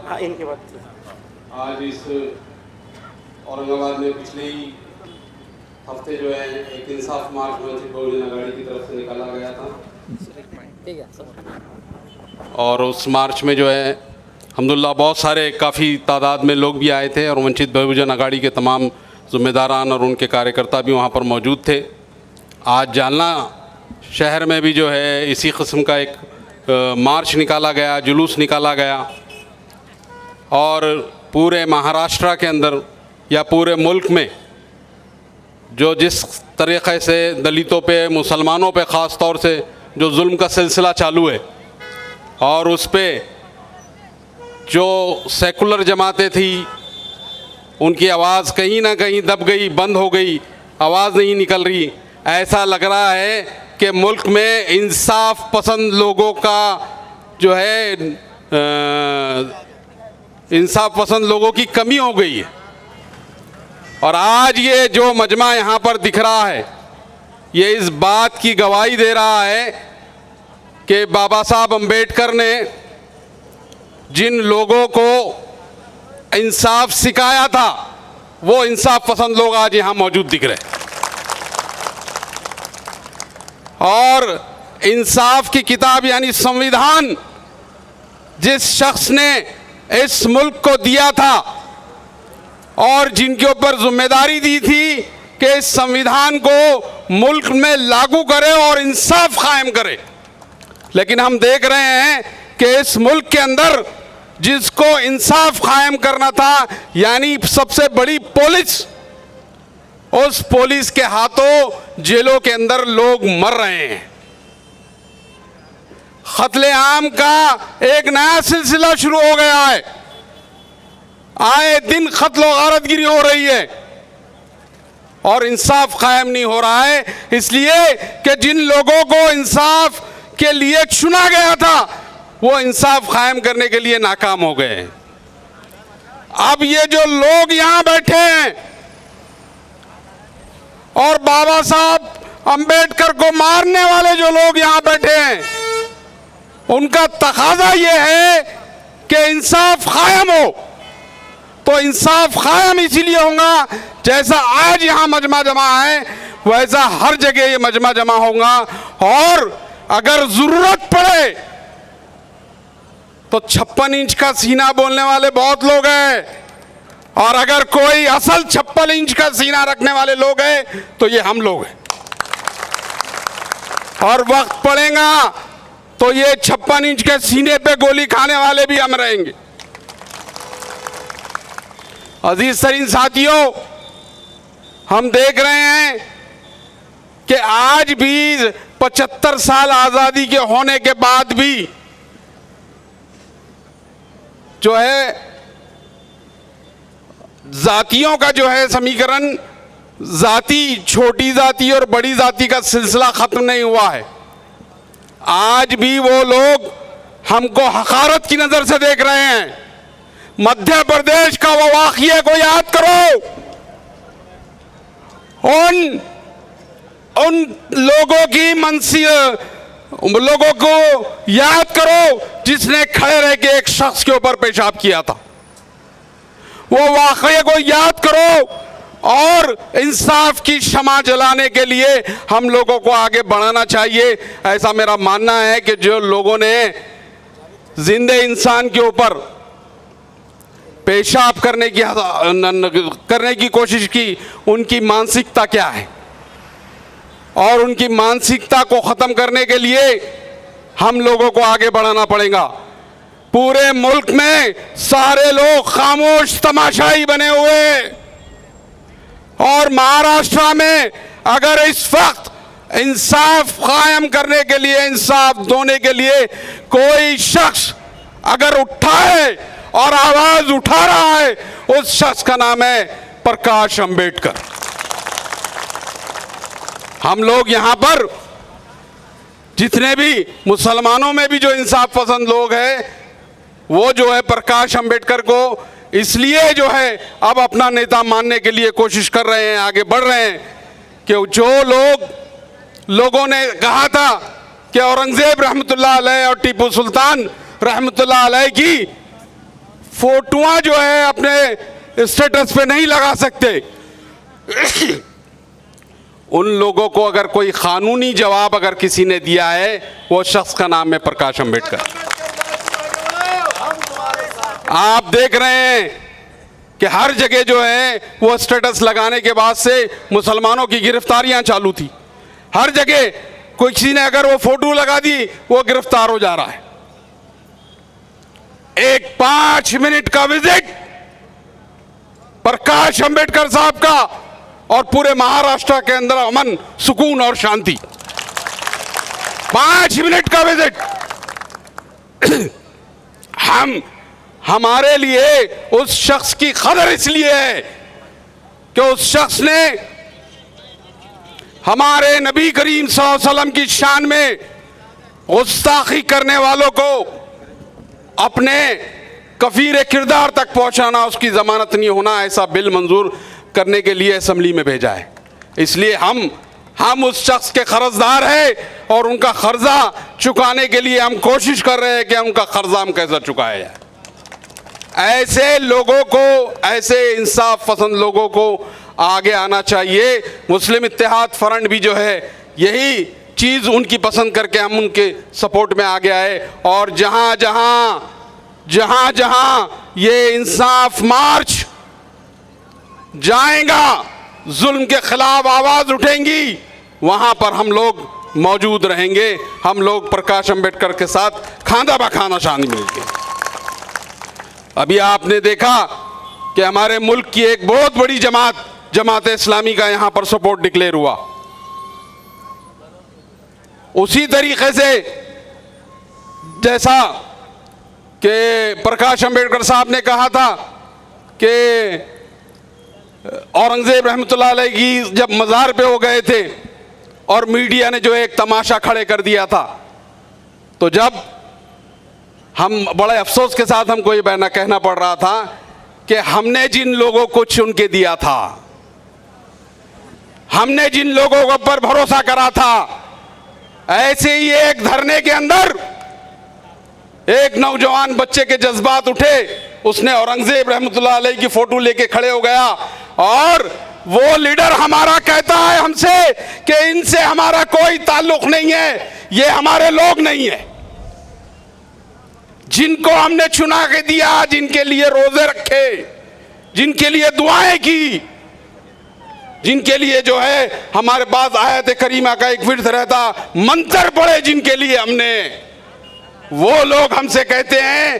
हाँ, इनके बाद आज इस औरंगाबाद में पिछले ही हफ्ते जो है एक इंसाफ मार्च वंचित बहुजन अघाड़ी की तरफ से निकाला गया था, ठीक है। और उस मार्च में जो है अल्हम्दुलिल्लाह बहुत सारे काफ़ी तादाद में लोग भी आए थे और वंचित बहुजन अघाड़ी के तमाम ज़िम्मेदारान और उनके कार्यकर्ता भी वहाँ पर मौजूद थे। आज जालना शहर में भी जो है इसी किस्म का एक मार्च निकाला गया, जुलूस निकाला गया, और पूरे महाराष्ट्र के अंदर या पूरे मुल्क में जो जिस तरीक़े से दलितों पे, मुसलमानों पे ख़ास तौर से जो जुल्म का सिलसिला चालू है और उस पे जो सेकुलर जमातें थी उनकी आवाज़ कहीं ना कहीं दब गई, बंद हो गई, आवाज़ नहीं निकल रही। ऐसा लग रहा है कि मुल्क में इंसाफ पसंद लोगों का जो है इंसाफ पसंद लोगों की कमी हो गई है। और आज ये जो मजमा यहाँ पर दिख रहा है ये इस बात की गवाही दे रहा है कि बाबा साहब अम्बेडकर ने जिन लोगों को इंसाफ सिखाया था वो इंसाफ पसंद लोग आज यहाँ मौजूद दिख रहे हैं। और इंसाफ की किताब यानी संविधान जिस शख्स ने इस मुल्क को दिया था और जिनके ऊपर जिम्मेदारी दी थी कि इस संविधान को मुल्क में लागू करे और इंसाफ कायम करे, लेकिन हम देख रहे हैं कि इस मुल्क के अंदर जिसको इंसाफ कायम करना था यानी सबसे बड़ी पुलिस, उस पुलिस के हाथों जेलों के अंदर लोग मर रहे हैं। कत्ले-आम का एक नया सिलसिला शुरू हो गया है। आए दिन कत्ल और गारतगिरी हो रही है और इंसाफ कायम नहीं हो रहा है, इसलिए कि जिन लोगों को इंसाफ के लिए चुना गया था वो इंसाफ कायम करने के लिए नाकाम हो गए। अब ये जो लोग यहां बैठे हैं और बाबा साहब अंबेडकर को मारने वाले जो लोग यहां बैठे हैं उनका तकाजा ये है कि इंसाफ कायम हो। तो इंसाफ कायम इसीलिए होगा जैसा आज यहाँ मजमा जमा है वैसा हर जगह ये मजमा जमा होगा, और अगर जरूरत पड़े तो 56 इंच का सीना बोलने वाले बहुत लोग हैं, और अगर कोई असल 56 इंच का सीना रखने वाले लोग हैं तो ये हम लोग हैं। और वक्त पड़ेगा तो ये 56 इंच के सीने पे गोली खाने वाले भी हम रहेंगे। अजीज तरीन साथियों, हम देख रहे हैं कि आज भी 75 साल आज़ादी के होने के बाद भी जो है जातियों का जो है समीकरण, जाति, छोटी जाति और बड़ी जाति का सिलसिला खत्म नहीं हुआ है। आज भी वो लोग हमको हकारत की नजर से देख रहे हैं। मध्य प्रदेश का वो वाक़या को याद करो, उन लोगों की लोगों को याद करो जिसने खड़े रह के एक शख्स के ऊपर पेशाब किया था। वो वाक़या को याद करो और इंसाफ की शमा जलाने के लिए हम लोगों को आगे बढ़ाना चाहिए। ऐसा मेरा मानना है कि जो लोगों ने जिंदे इंसान के ऊपर पेशाब करने की कोशिश की, उनकी मानसिकता क्या है, और उनकी मानसिकता को ख़त्म करने के लिए हम लोगों को आगे बढ़ाना पड़ेगा। पूरे मुल्क में सारे लोग खामोश तमाशाई बने हुए, और महाराष्ट्र में अगर इस वक्त इंसाफ कायम करने के लिए, इंसाफ दोने के लिए कोई शख्स अगर उठा है और आवाज उठा रहा है, उस शख्स का नाम है प्रकाश अंबेडकर। हम लोग यहाँ पर जितने भी मुसलमानों में भी जो इंसाफ पसंद लोग हैं वो जो है प्रकाश अंबेडकर को इसलिए जो है अब अपना नेता मानने के लिए कोशिश कर रहे हैं, आगे बढ़ रहे हैं कि जो लोगों ने कहा था कि औरंगजेब रहमतुल्लाह अलैह और टीपू सुल्तान रहमतुल्लाह अलैह की फोटोआं जो है अपने स्टेटस पे नहीं लगा सकते। उन लोगों को अगर कोई कानूनी जवाब अगर किसी ने दिया है, वो शख्स का नाम है प्रकाश अंबेडकर। आप देख रहे हैं कि हर जगह जो है वो स्टेटस लगाने के बाद से मुसलमानों की गिरफ्तारियां चालू थी। हर जगह कोई किसी ने अगर वो फोटो लगा दी, वो गिरफ्तार हो जा रहा है। एक 5 मिनट का विजिट प्रकाश अंबेडकर साहब का और पूरे महाराष्ट्र के अंदर अमन, सुकून और शांति। 5 मिनट का विजिट हमारे लिए उस शख्स की कदर इसलिए है कि उस शख्स ने हमारे नबी करीम सल्लल्लाहु अलैहि वसल्लम की शान में गुस्ताखी करने वालों को अपने कफीर किरदार तक पहुंचाना, उसकी जमानत नहीं होना, ऐसा बिल मंजूर करने के लिए असेंबली में भेजा है। इसलिए हम उस शख्स के कर्जदार हैं और उनका कर्जा चुकाने के लिए हम कोशिश कर रहे हैं कि उनका कर्जा हम कैसे चुकाया जाए। ऐसे लोगों को, ऐसे इंसाफ पसंद लोगों को आगे आना चाहिए। मुस्लिम इत्तेहाद फ्रंट भी जो है यही चीज़ उनकी पसंद करके हम उनके सपोर्ट में आगे आए। और जहाँ जहाँ ये इंसाफ मार्च जाएगा, जुल्म के खिलाफ आवाज़ उठेंगी, वहाँ पर हम लोग मौजूद रहेंगे। हम लोग प्रकाश अंबेडकर के साथ खांदा बखाना शामिल मिलेंगे। अभी आपने देखा कि हमारे मुल्क की एक बहुत बड़ी जमात इस्लामी का यहाँ पर सपोर्ट डिक्लेयर हुआ। उसी तरीके से जैसा कि प्रकाश अंबेडकर साहब ने कहा था कि औरंगजेब रहमतुल्लाह अलैह की जब मज़ार पे हो गए थे और मीडिया ने जो एक तमाशा खड़े कर दिया था, तो जब हम बड़े अफसोस के साथ हमको ये बयान कहना पड़ रहा था कि हमने जिन लोगों को चुन के दिया था, हमने जिन लोगों के ऊपर भरोसा करा था, ऐसे ही एक धरने के अंदर एक नौजवान बच्चे के जज्बात उठे, उसने औरंगजेब रहमतुल्लाह अलैह की फोटो लेके खड़े हो गया और वो लीडर हमारा कहता है हमसे कि इनसे हमारा कोई ताल्लुक नहीं है, ये हमारे लोग नहीं है। जिनको हमने चुना के दिया, जिनके लिए रोजे रखे, जिनके लिए दुआएं की, जिनके लिए जो है हमारे पास आयत करीमा का एक विर्द रहता, मंत्र पढ़े जिनके लिए हमने, वो लोग हमसे कहते हैं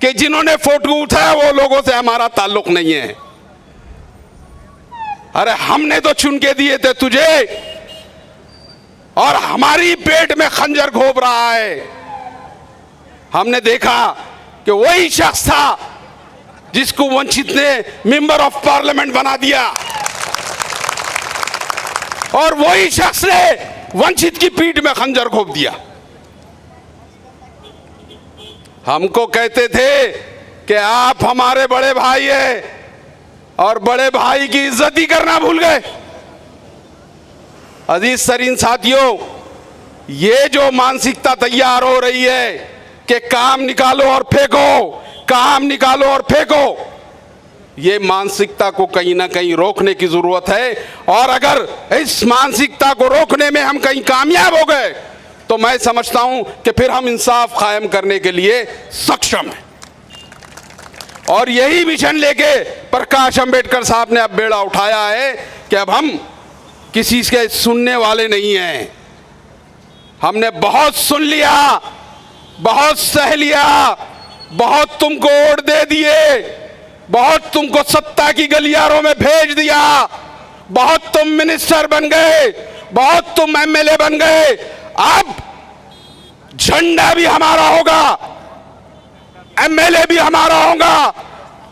कि जिन्होंने फोटो उठाया वो लोगों से हमारा ताल्लुक नहीं है। अरे हमने तो चुन के दिए थे तुझे और हमारी पेट में खंजर घोंप रहा है। हमने देखा कि वही शख्स था जिसको वंचित ने मेंबर ऑफ पार्लियामेंट बना दिया और वही शख्स ने वंचित की पीठ में खंजर घोंप दिया। हमको कहते थे कि आप हमारे बड़े भाई हैं और बड़े भाई की इज्जत ही करना भूल गए। अजीज तरीन साथियों, ये जो मानसिकता तैयार हो रही है कि काम निकालो और फेंको, काम निकालो और फेंको, ये मानसिकता को कहीं ना कहीं रोकने की जरूरत है। और अगर इस मानसिकता को रोकने में हम कहीं कामयाब हो गए तो मैं समझता हूं कि फिर हम इंसाफ कायम करने के लिए सक्षम हैं। और यही मिशन लेके प्रकाश अंबेडकर साहब ने अब बेड़ा उठाया है कि अब हम किसी के सुनने वाले नहीं हैं। हमने बहुत सुन लिया, बहुत सह लिया, बहुत तुमको वोट दे दिए, बहुत तुमको सत्ता की गलियारों में भेज दिया, बहुत तुम मिनिस्टर बन गए, बहुत तुम एमएलए बन गए। अब झंडा भी हमारा होगा, एमएलए भी हमारा होगा,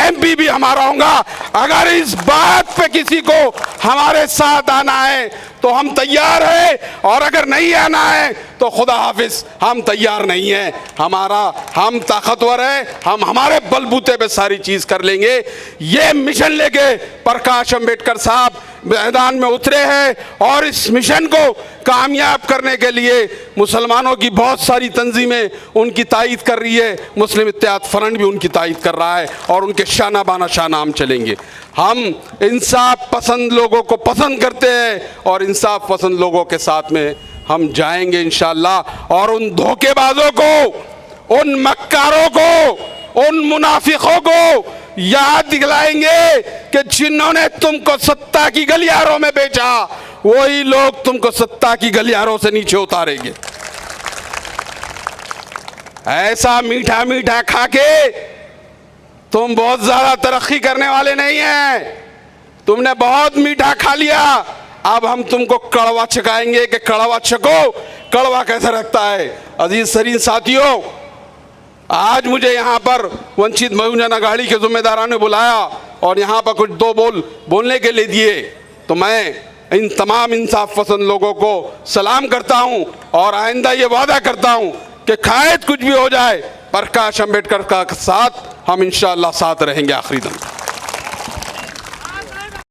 एमपी भी हमारा होगा। अगर इस बात पे किसी को हमारे साथ आना है तो हम तैयार हैं, और अगर नहीं आना है तो खुदा हाफिज, हम तैयार नहीं हैं। हम ताकतवर हैं, हम हमारे बलबूते पे सारी चीज कर लेंगे। ये मिशन लेके प्रकाश अंबेडकर साहब मैदान में उतरे हैं और इस मिशन को कामयाब करने के लिए मुसलमानों की बहुत सारी तंजीमें उनकी तायद कर रही है। मुस्लिम इत्तेहाद फ्रंट भी उनकी तायद कर रहा है और उनके शाना बाना शाना हम चलेंगे। हम इंसाफ पसंद लोगों को पसंद करते हैं और इंसाफ पसंद लोगों के साथ में हम जाएंगे इंशाअल्लाह। और उन धोखेबाजों को, उन मक्कारों को, उन मुनाफिकों को याद दिलाएंगे कि जिन्होंने तुमको सत्ता की गलियारों में बेचा, वही लोग तुमको सत्ता की गलियारों से नीचे उतारेंगे। ऐसा मीठा मीठा खा के तुम बहुत ज्यादा तरक्की करने वाले नहीं हैं। तुमने बहुत मीठा खा लिया, अब हम तुमको कड़वा चखाएंगे कि कड़वा चखो, कड़वा कैसे रखता है। अजीज सरीन साथियों, आज मुझे यहाँ पर वंचित बहुजन अघाड़ी के जिम्मेदारों ने बुलाया और यहाँ पर कुछ दो बोल बोलने के लिए दिए, तो मैं इन तमाम इंसाफ पसंद लोगों को सलाम करता हूँ और आइंदा ये वादा करता हूँ कि खायद कुछ भी हो जाए, प्रकाश अंबेडकर का साथ हम इंशाअल्लाह साथ रहेंगे आखिरी दम।